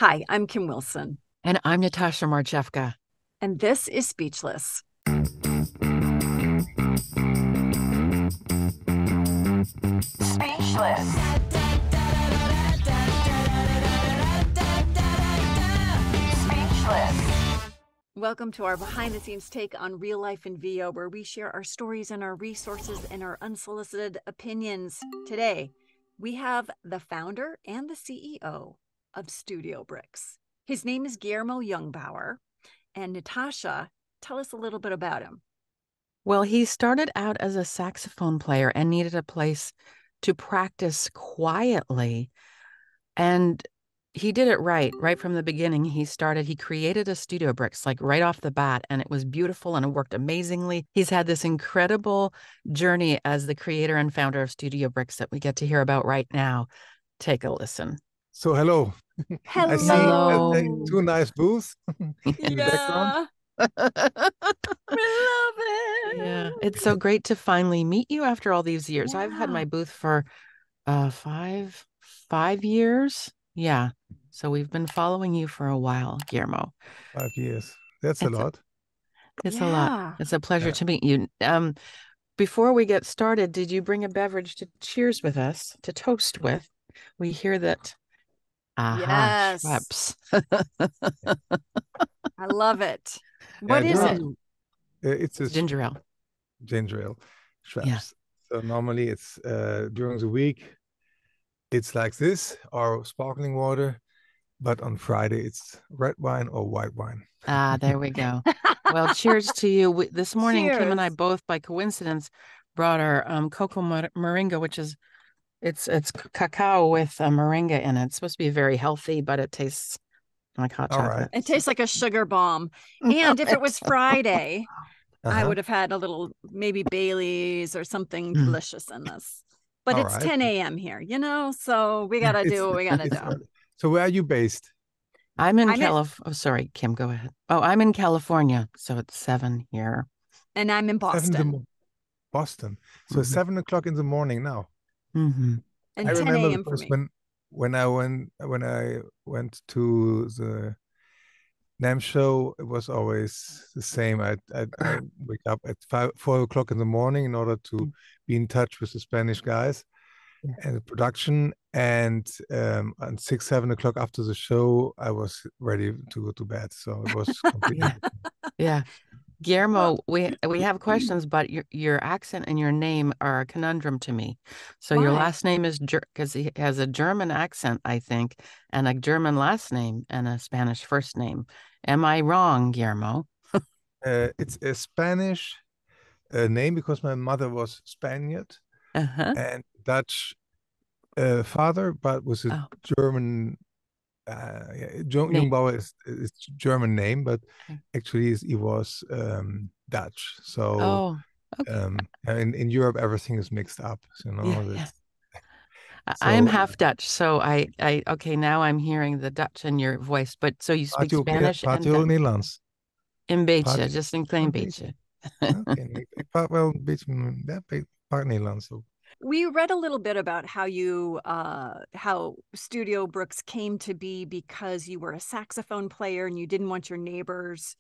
Hi, I'm Kim Wilson, And I'm Natasha Marchewka. and this is Speechless. Speechless. Speechless. Welcome to our behind the scenes take on real life in VO, where we share our stories and our resources and our unsolicited opinions. Today, we have the founder and the CEO of StudioBricks. His name is Guillermo Jungbauer. And Natasha, tell us a little bit about him. Well, he started out as a saxophone player and needed a place to practice quietly. And he did it right from the beginning. He created a StudioBricks like right off the bat, and it was beautiful and it worked amazingly. He's had this incredible journey as the creator and founder of StudioBricks that we get to hear about right now. Take a listen. So hello. I see Hello. two nice booths in the background. Yeah, we love it. Yeah, it's so great to finally meet you after all these years. I've had my Yeah. booth for five years. Yeah. So we've been following you for a while, Guillermo. 5 years. That's a It's a, lot. it's a lot. Yeah. It's a pleasure Yeah. to meet you. Before we get started, did you bring a beverage to cheers with us, to toast with? We hear that. Aha, Yes. Schweppes. I love it. Yeah, What is it? It's a It's ginger ale. ginger ale, Yeah. Schweppes. So normally it's during the week, it's like this or sparkling water, but on Friday it's red wine or white wine. Ah, there we go. Well, cheers to you. This morning, Kim and I Cheers. both, by coincidence, brought our cocoa moringa, which is it's cacao with moringa in it. It's supposed to be very healthy, but it tastes like hot All right. chocolate. It tastes like a sugar bomb. And if it was Friday, I Uh-huh. would have had a little maybe Bailey's or something Mm. delicious in this. But All it's right. 10 a.m. here, so we got to It's do what we got to it's do. early. So where are you based? I'm in I'm in, California. Oh, sorry, Kim, go ahead. Oh, I'm in California, so it's 7 here. and I'm in 7 in Boston. Boston. So it's Mhm. 7 o'clock in the morning now. Mm-hmm. And I Yeah. 10 remember a.m. for because me. when I went to the NAM show, it was always the same. I wake up at 4 o'clock in the morning in order to be in touch with the Spanish guys Yeah. and the production. And at 6, 7 o'clock after the show, I was ready to go to bed. So it was completely Yeah. Yeah. Well, Guillermo, we have questions, but your accent and your name are a conundrum to me. So your why? last name is because he has a German accent, I think, and a German last name and a Spanish first name. Am I wrong, Guillermo? it's a Spanish name because my mother was Spaniard Uh-huh. and Dutch father, but with a Oh, German. name. Jungbauer is German name, but Okay. actually he was Dutch. So Oh, okay. in Europe everything is mixed up. Yeah, yeah. That's I am so. half Dutch, so okay, now I'm hearing the Dutch in your voice, but so you speak Spanish Praat and je ook Dutch. Nederlands? Een Praat beetje, je just een klein een beetje? beetje. Oké, ik praat wel een beetje, ja, ik praat Nederlands ook. We read a little bit about how Studio Brooks came to be because you were a saxophone player and you didn't want your neighbors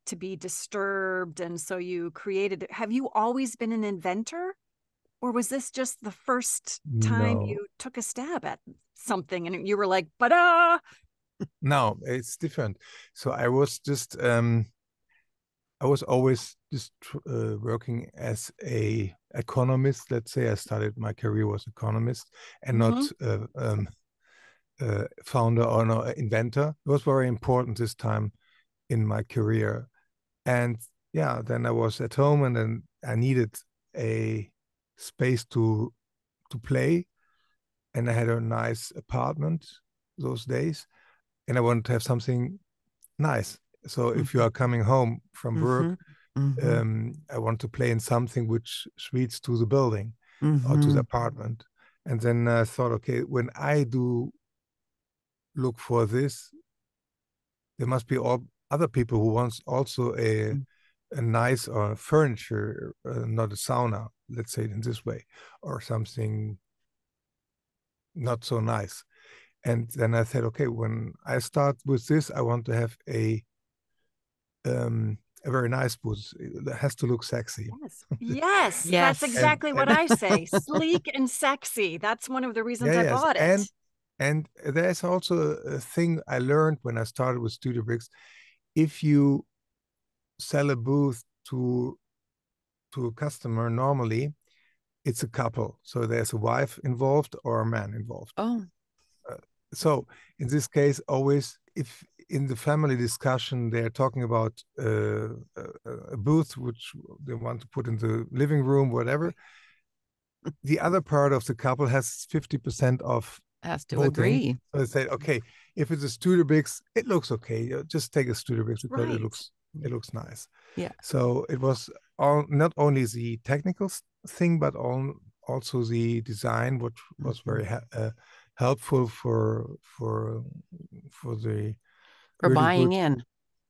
to be disturbed, and so you created it. Have you always been an inventor, or was this just the first time No, you took a stab at something and you were like, "Ba-da!" no, it's different. So I was always just working as a economist. Let's say I started my career as economist and Mm-hmm. not founder or no, inventor. It was very important this time in my career. And yeah, then I was at home, and then I needed a space to play, and I had a nice apartment those days, and I wanted to have something nice. So if you are coming home from Mm-hmm. work, Mm-hmm. I want to play in something which suites to the building or to the Mm-hmm. apartment. And then I thought, okay, when I do look for this, there must be all other people who wants also a nice or furniture, not a sauna, let's say it in this way, or something not so nice. And then I said, okay, when I start with this, I want to have a very nice booth. It has to look sexy. Yes, Yes. that's exactly what I say. Sleek and sexy. That's one of the reasons I bought it. And there's also a thing I learned when I started with StudioBricks. If you sell a booth to a customer, normally it's a couple. So there's a wife involved or a man involved. Oh. So in this case, always, if in the family discussion they're talking about a booth which they want to put in the living room, whatever, the other part of the couple has 50% of has to voting. agree. So they say, okay, if it's a StudioBricks, it looks okay. Just take a StudioBricks because Right. it looks nice. Yeah. So it was not only the technical thing, but also the design, which was very helpful for the for really buying good, in.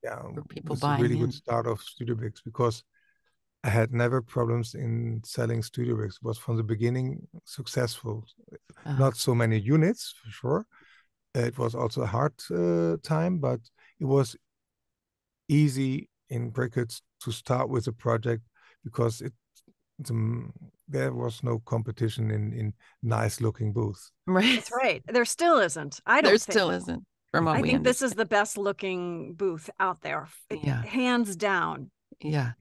Yeah, for people it's a buying really in. good start of StudioBricks, because I had never problems in selling StudioBricks. It was from the beginning successful. Not so many units for sure. It was also a hard time, but it was easy in brackets to start with a project, because there was no competition in nice looking booths. Right. That's right. There still isn't. I don't There think. still isn't. From what I we think this understand. is the best looking booth out there. Yeah. Hands down. Yeah.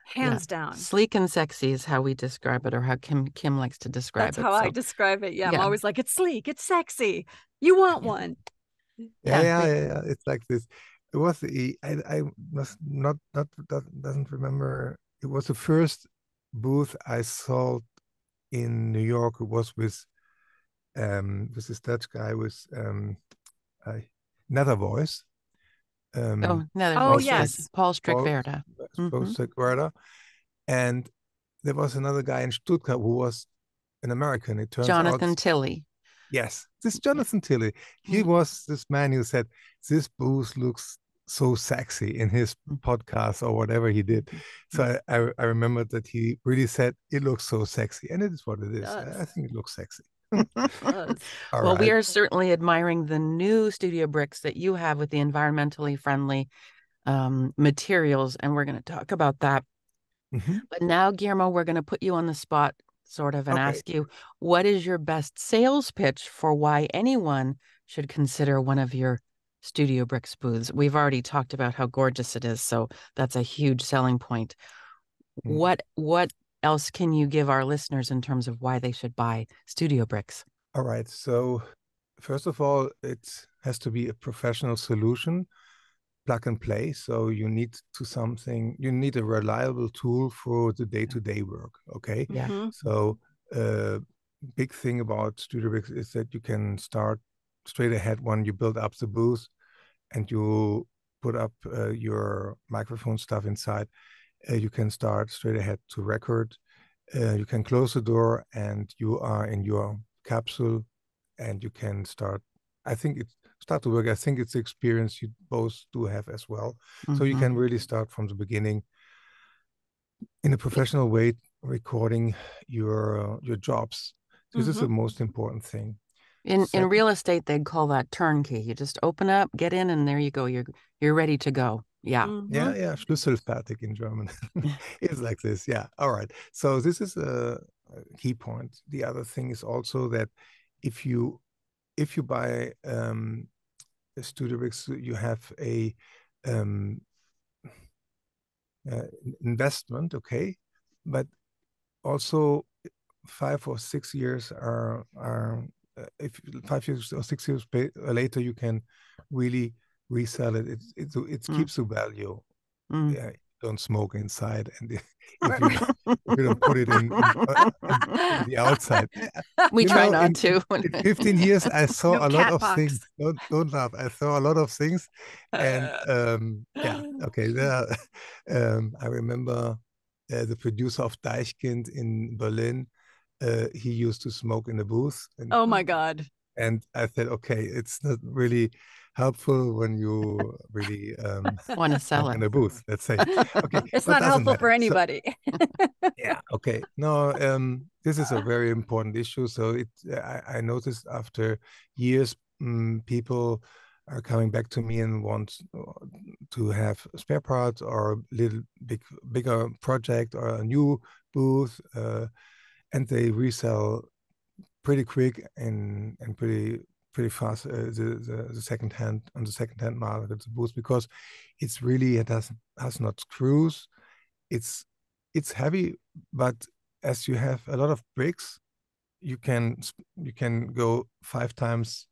Hands down. Sleek and sexy is how we describe it, or how Kim likes to describe it. That's how I describe it. Yeah, I'm always like, it's sleek, it's sexy. You want one. Yeah. It's like this. It was I must not doesn't remember. It was the first booth I sold in New York. It was with this Dutch guy with Nether Voice. Nether Voice. Yes. Paul Strickwerda. Paul Strickwerda. And there was another guy in Stuttgart who was an American. It turns Jonathan out, Tilley. Yes, this Jonathan Tilley. He was this man who said, this booth looks so sexy in his podcast or whatever he did. So I remember that he really said, it looks so sexy. And it is what it is. I think it looks sexy. Well, we are certainly admiring the new StudioBricks that you have with the environmentally friendly materials, and we're going to talk about that. But now, Guillermo, we're going to put you on the spot sort of and ask you, what is your best sales pitch for why anyone should consider one of your StudioBricks booths? We've already talked about how gorgeous it is, so that's a huge selling point. What else can you give our listeners in terms of why they should buy StudioBricks? All right. So first of all, it has to be a professional solution, plug and play. So you need a reliable tool for the day-to-day work. Okay. Yeah. So big thing about StudioBricks is that you can start straight ahead when you build up the booth and you put up your microphone stuff inside. You can start straight ahead to record. You can close the door and you are in your capsule, and you can start. I think it's start to work. I think it's the experience you both do have as well. So you can really start from the beginning in a professional way, recording your jobs. This is the most important thing. In real estate, they'd call that turnkey. You just open up, get in, and there you go. You're ready to go. Yeah. Schlüsselfertig in German. It's like this. Yeah. All right. So this is a key point. The other thing is also that if you buy a StudioBricks, you have a investment, okay, but also 5 or 6 years are if 5 years or 6 years later you can really resell it. It keeps the value. Yeah, don't smoke inside, and if you don't put it in the outside. We try not to. In 15 years, I saw a lot of things. Don't laugh. I saw a lot of things, and okay. I remember the producer of Deichkind in Berlin. He used to smoke in the booth. And, oh my God. And I said, okay, it's not really helpful when you really want to sell it in a booth, let's say. Okay, it's not helpful for anybody. Yeah, okay. No, this is a very important issue. So I noticed after years people are coming back to me and want to have spare parts or a bigger project or a new booth, and they resell pretty quick and pretty fast the second hand on the second hand market, the booth, because it's really, it has not screws. It's heavy, but as you have a lot of bricks, you can go 5 times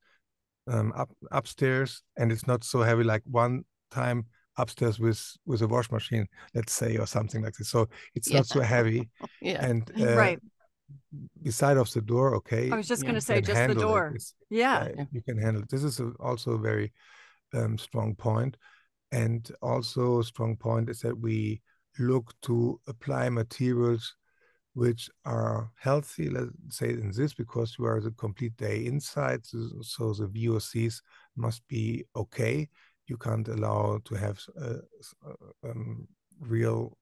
upstairs, and it's not so heavy like one time upstairs with a wash machine, let's say, or something like this. So it's not so heavy. Yeah. And Right. beside of the door, okay, I was just going to you say, can just the handle door. it. Yeah. You can handle it. This is also a very strong point. And also a strong point is that we look to apply materials which are healthy, let's say in this, because you are the complete day inside, so the VOCs must be okay. You can't allow to have real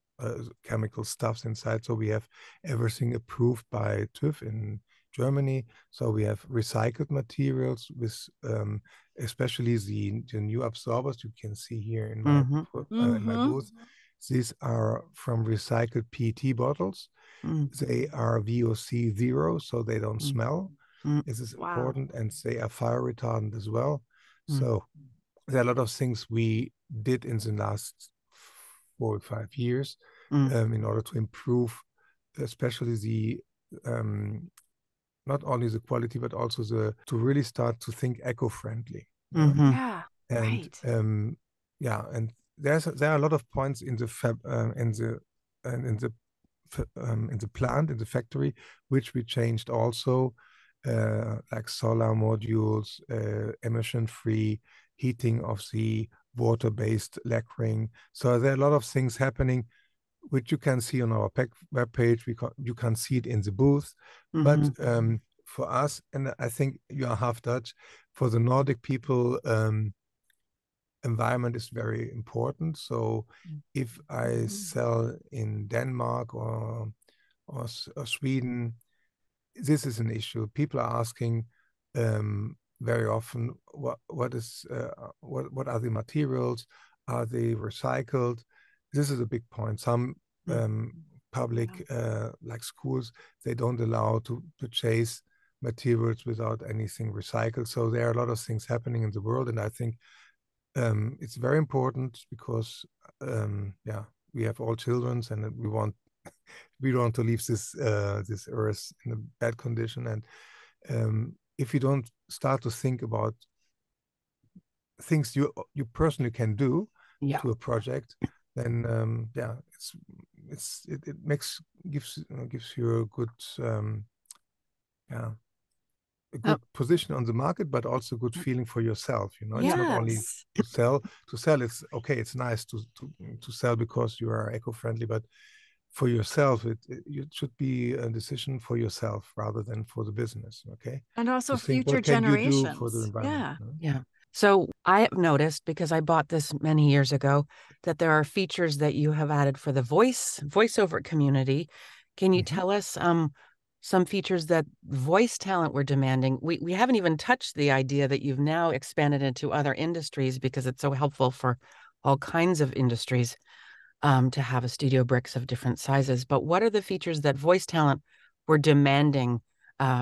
chemical stuffs inside. So we have everything approved by TÜV in Germany. So we have recycled materials with especially the new absorbers you can see here in my in my booth. These are from recycled PET bottles. They are VOC 0, so they don't smell. This is important, and they are fire retardant as well. So there are a lot of things we did in the last 4 or 5 years in order to improve, especially the not only the quality, but also to really start to think eco-friendly. Yeah, and right. And there are a lot of points in the in the plant, in the factory, which we changed also, like solar modules, emission-free heating of the water-based lacquering. So there are a lot of things happening, which you can see on our web page. You can see it in the booth. But for us, and I think you are half Dutch, for the Nordic people, environment is very important. So if I sell in Denmark or Sweden, this is an issue. People are asking very often, what are the materials? Are they recycled? This is a big point. Some public like schools, they don't allow to purchase materials without anything recycled. So there are a lot of things happening in the world, and I think it's very important because we have all children, and we want to leave this earth in a bad condition. And if you don't start to think about things you personally can do to a project, then it gives you a good a good position on the market, but also good feeling for yourself. It's not only to sell. It's okay. It's nice to sell because you are eco-friendly, but for yourself, it should be a decision for yourself rather than for the business. Okay. And also think, future what can generations. you do for the environment? Yeah. So I have noticed, because I bought this many years ago, that there are features that you have added for the voiceover community. Can you tell us some features that voice talent were demanding? We haven't even touched the idea that you've now expanded into other industries, because it's so helpful for all kinds of industries to have a StudioBricks of different sizes. But what are the features that voice talent were demanding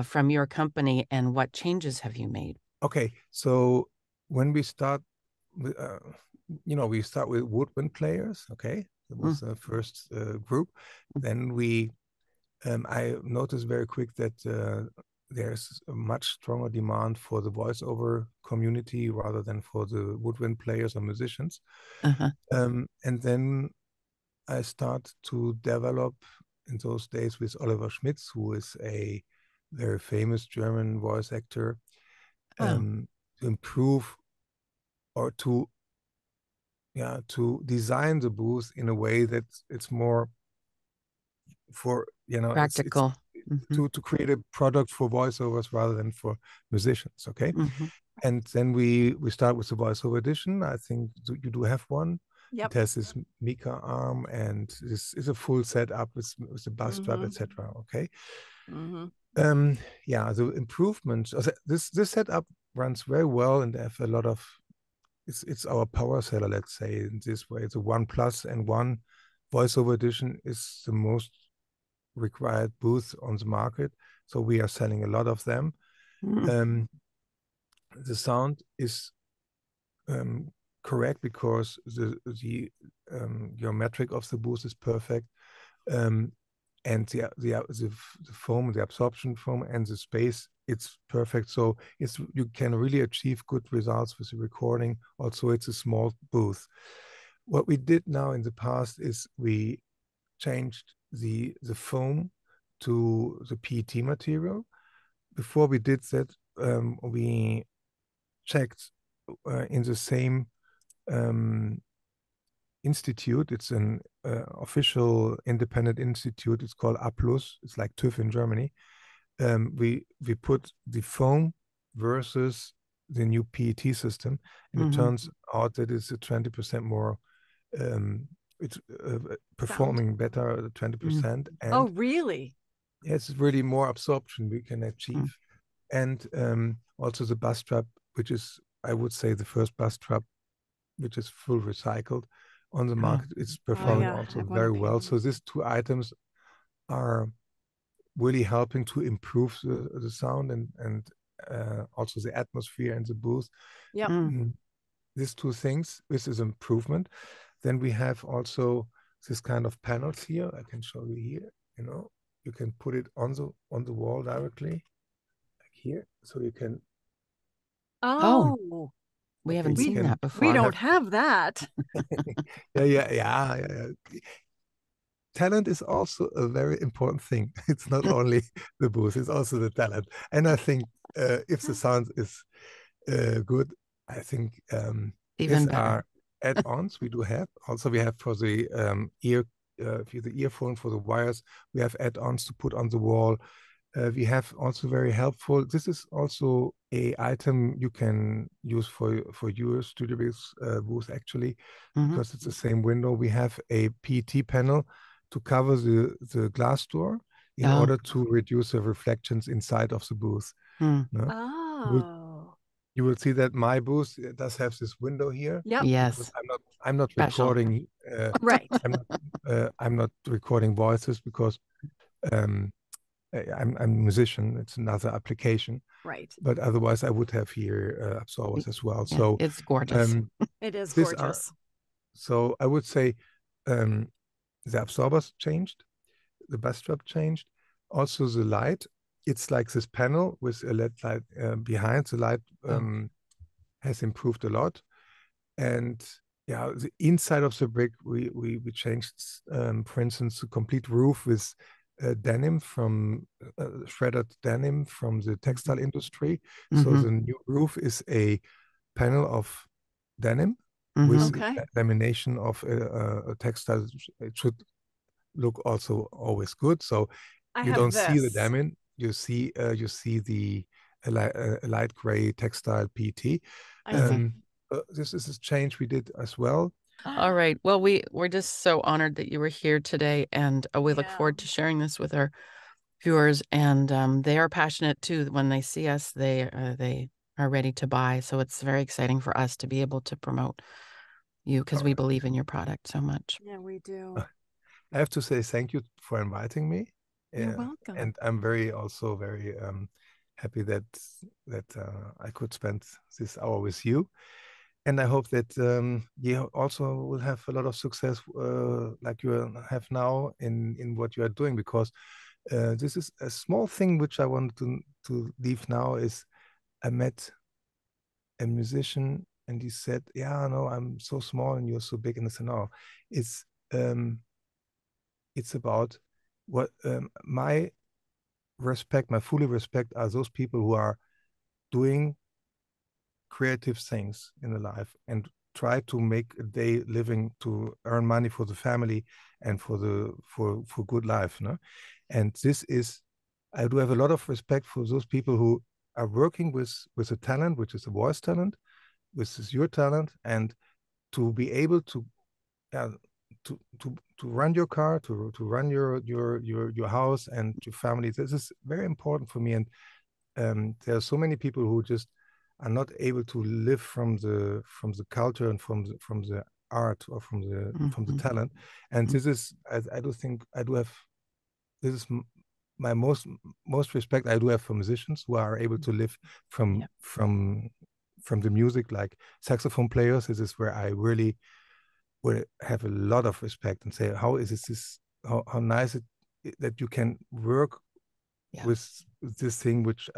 from your company, and what changes have you made? Okay, so when we start, we start with woodwind players. Okay, that was the first group. Then I noticed very quick that there's a much stronger demand for the voiceover community rather than for the woodwind players or musicians. And then I start to develop in those days with Oliver Schmitz, who is a very famous German voice actor, to improve or to design the booth in a way that it's more for practical, to create a product for voiceovers rather than for musicians. Okay. And then we start with the voiceover edition. I think you do have one. It has this Mika arm, and this is a full setup with the bass strap, etc. Okay. Yeah, the improvements. This setup runs very well, and they have a lot of. It's our power seller, let's say, in this way. The One Plus and One voiceover edition is the most required booth on the market, so we are selling a lot of them. The sound is correct because the geometric of the booth is perfect. And the foam, the absorption foam, and the space, it's perfect. So you can really achieve good results with the recording. Also, it's a small booth. What we did now in the past is we changed the foam to the PET material. Before we did that, we checked in the same institute. It's an official independent institute. It's called Applus. It's like TÜV in Germany. We put the foam versus the new PET system, and it turns out that it's a 20% more. It's performing better, 20%. And oh, really? Yes, it's really more absorption we can achieve, and also the bus strap, which is, I would say, the first bus strap which is full recycled on the market. It's performing also very well. So these two items are really helping to improve the sound and also the atmosphere in the booth. Yep. These two things, this is improvement. Then we have also this kind of panels here. I can show you here. You know, you can put it on the wall directly, like here, so you can. Oh. We haven't seen that before. We don't have that. Yeah. Talent is also a very important thing. It's not only the booth, it's also the talent. And I think if the sound is good, I think even these better. are add-ons we do have. Also, we have for the the earphone, for the wires, we have add-ons to put on the wall. We have also very helpful. This is also a item you can use for your StudioBricks booth actually, because it's the same window. We have a PET panel to cover the glass door in order to reduce the reflections inside of the booth. No? Oh. You will see that my booth does have this window here. Yep. Yes. I'm not Special. recording. Right. I'm not recording voices because I'm a musician. It's another application. Right. But otherwise, I would have here absorbers as well. Yeah, so it's gorgeous. It is gorgeous. So I would say the absorbers changed, the bus strap changed, also the light. It's like this panel with a LED light behind. The light has improved a lot, and yeah, the inside of the brick we changed. For instance, the complete roof with denim from shredded denim from the textile industry. So the new roof is a panel of denim with lamination of a textile. It should look also always good. So you don't see the denim. You see the light gray textile PET. This is a change we did as well. All right. Well, we're just so honored that you were here today, and we look forward to sharing this with our viewers. And they are passionate too. When they see us, they are ready to buy. So it's very exciting for us to be able to promote you because we believe in your product so much. Yeah, we do. I have to say thank you for inviting me. You're welcome. And I'm very happy that I could spend this hour with you. And I hope that you also will have a lot of success like you have now in what you are doing, because this is a small thing which I wanted to leave now is I met a musician and he said, yeah, no, I'm so small and you're so big. And I said, no, it's about what my fully respect are those people who are doing creative things in the life and try to make a day living to earn money for the family and for good life. No? And this is, I do have a lot of respect for those people who are working with a talent, which is a voice talent, which is your talent, and to be able to run your car, to run your house and your family. This is very important for me. And there are so many people who just are not able to live from the culture and from the art or from the talent. And this is, I do think I do have, this is my most respect I do have for musicians who are able to live from the music, like saxophone players. This is where I really would have a lot of respect and say, how is this how nice that you can work with this thing which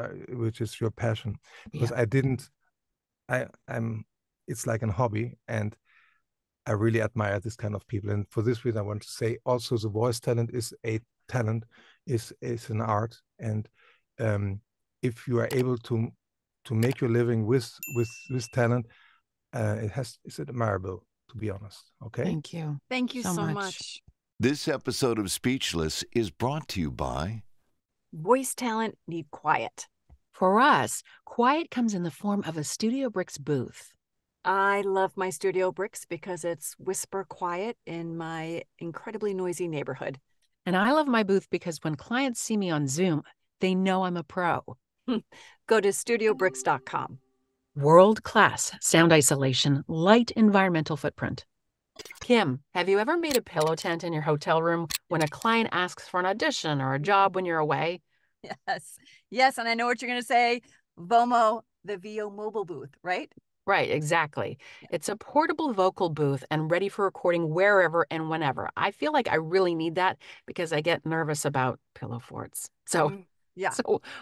is your passion. Because I'm it's like a hobby, and I really admire this kind of people. And for this reason, I want to say also the voice talent is a talent, is an art. And if you are able to make your living with talent, it's admirable, to be honest. Okay. Thank you. Thank you so much. This episode of Speechless is brought to you by Voice talent need quiet. For us, quiet comes in the form of a StudioBricks booth. I love my StudioBricks because it's whisper quiet in my incredibly noisy neighborhood. And I love my booth because when clients see me on Zoom, they know I'm a pro. Go to StudioBricks.com. World-class sound isolation, light environmental footprint. Kim, have you ever made a pillow tent in your hotel room when a client asks for an audition or a job when you're away? Yes, and I know what you're going to say. VOMO, the VO mobile booth, right? Right, exactly. It's a portable vocal booth and ready for recording wherever and whenever. I feel like I really need that because I get nervous about pillow forts. So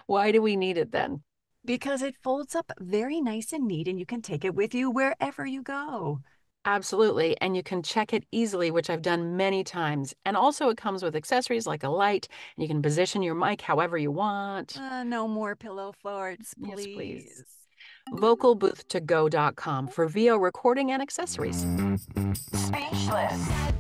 why do we need it then? Because it folds up very nice and neat, and you can take it with you wherever you go. Absolutely, and you can check it easily, which I've done many times. And also it comes with accessories like a light, and you can position your mic however you want. No more pillow forts, please. Yes, please. Vocalbooth2go.com for VO recording and accessories. Speechless.